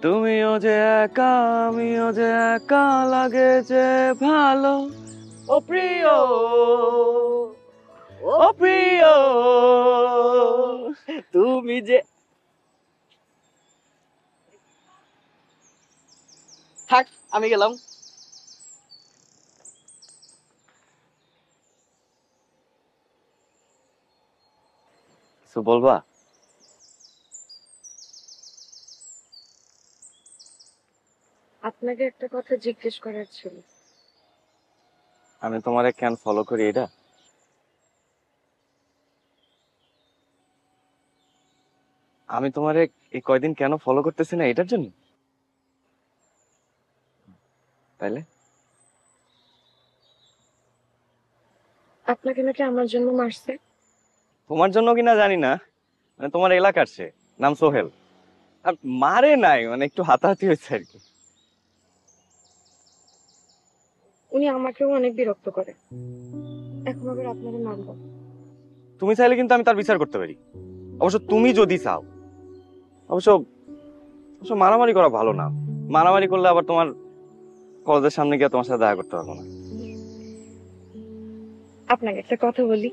তুমিও যে একা আমিও যে একা লাগে যে ভালো ও প্রিয় ও প্রিয় তুমি যে থাক আমি গেলাম। কিছু বলবা? আপনাকে একটা কথা জিজ্ঞেস করার ছিল। আমি তোমারে কেন ফলো করি এটা? আমি তোমারে এই কয়দিন কেন ফলো করতেছি না এটার জন্য? তাইলে আপনাকে নাকি আমার জন্য মারছে। তোমার জন্য কিনা জানি না, মানে তোমার এলাকার সে নাম সোহেল। আর মারে নাই, মানে একটু হাতাহাতি হয়েছে আর কি। উনি আমাকেও অনেক বিরক্ত করে, এখন আবার আপনাকে মারবো। তুমি চাইলে কিন্তু আমি তার বিচার করতে পারি, অবশ্য তুমি যদি চাও। অবশ্য অবশ্য মারামারি করা ভালো না, মারামারি করলে আবার তোমার কলেজের সামনে গিয়ে তোমার সাথে দেখা করতে পারবো না। আপনাকে একটা কথা বলি,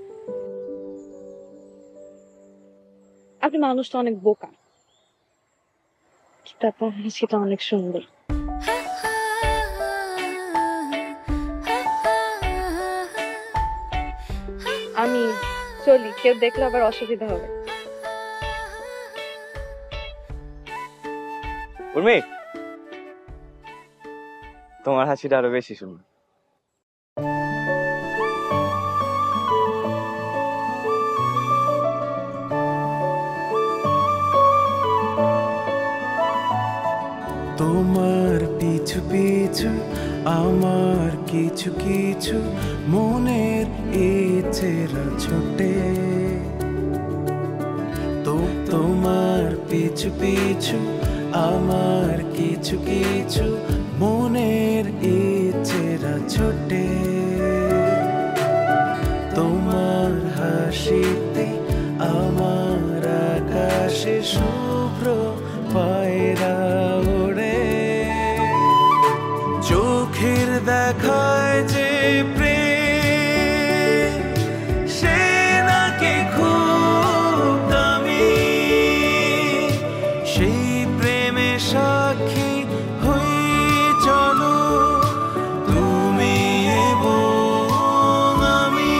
আপনি মানুষটা অনেক বোকা, কিন্তু আপনার হাসিটা অনেক সুন্দর। আমি চলি, কেউ দেখলে আবার অসুবিধা হবে। উর্মি, তোমার হাসিটা আরো বেশি সুন্দর। তোমার পিছু পিছু আমার কিছু কিছু মনের ইচ্ছেরা ছোটে, তো তোমার পিছু পিছু আমার কিছু কিছু মনের ইচ্ছেরা ছোটে। তোমার হাসিতে আমার আকাশে শুভ্র পায়রা ওড়ে, চোখের দেখায় যে প্রেম সে নাকি খুব দামি, সেই প্রেমে সাক্ষী হই চলো তুমি এবং আমি।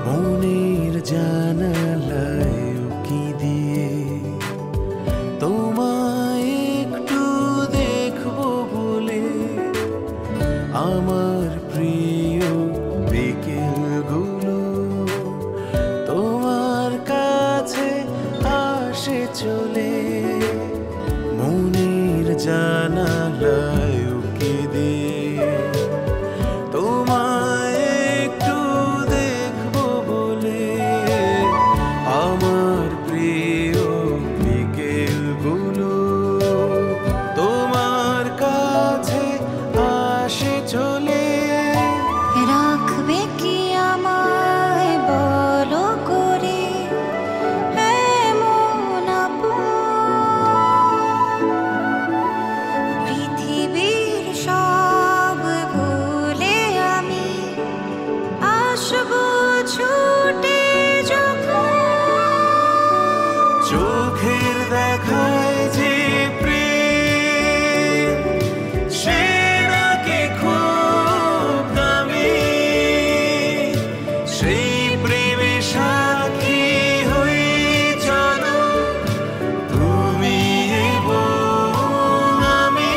মনের জানালায় উকি দিয়ে তোমায় একটু দেখবো বলে, আমার প্রিয় বিকেলগুলো তোমার কাছে আসে চলে। মনের জানালায় উকি দিয়ে তোমায় একটু দেখবো বলে, আমার প্রিয় বিকেলগুলো তোমার কাছে আসে চলে। রাখবে কি আমায় বলো করে এমন আপন, পৃথিবীর সব ভুলে আমি আসবো ছুটে যখন। চোখের দেখায় যে প্রেম সে নাকি খুব দামি, সেই প্রেমে সাক্ষী হই চলো তুমি এবং আমি।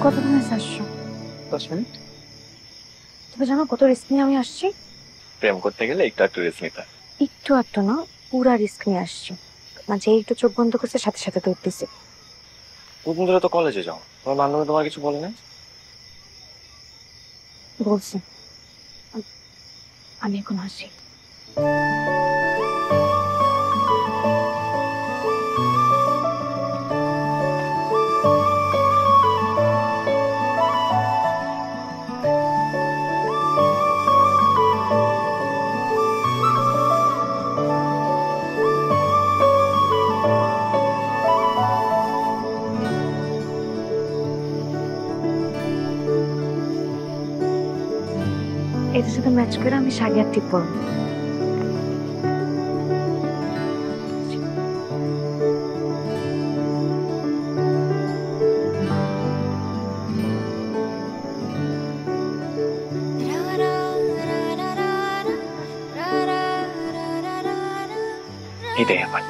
কতক্ষণ এসে আসছো? 10 মিনিট। তুমি জানো কত রিস্ক নিয়ে আমি আসছি? প্রেম করতে গেলে একটু রিস্ক নিতে হয়। একটু না, পুরা রিস্ক নিয়ে আসছি। মানে একটু চোখ বন্ধ করছে সাথে সাথে দৌড় দিছে। দুদিন ধরে তো কলেজে যাও, তোমার বান্ধবী তোমার কিছু বলে না? বলছি আমি এখন আসি। এটার সাথে ম্যাচ করে আমি শাড়ি আর টিপ পরবো। এটাই আমার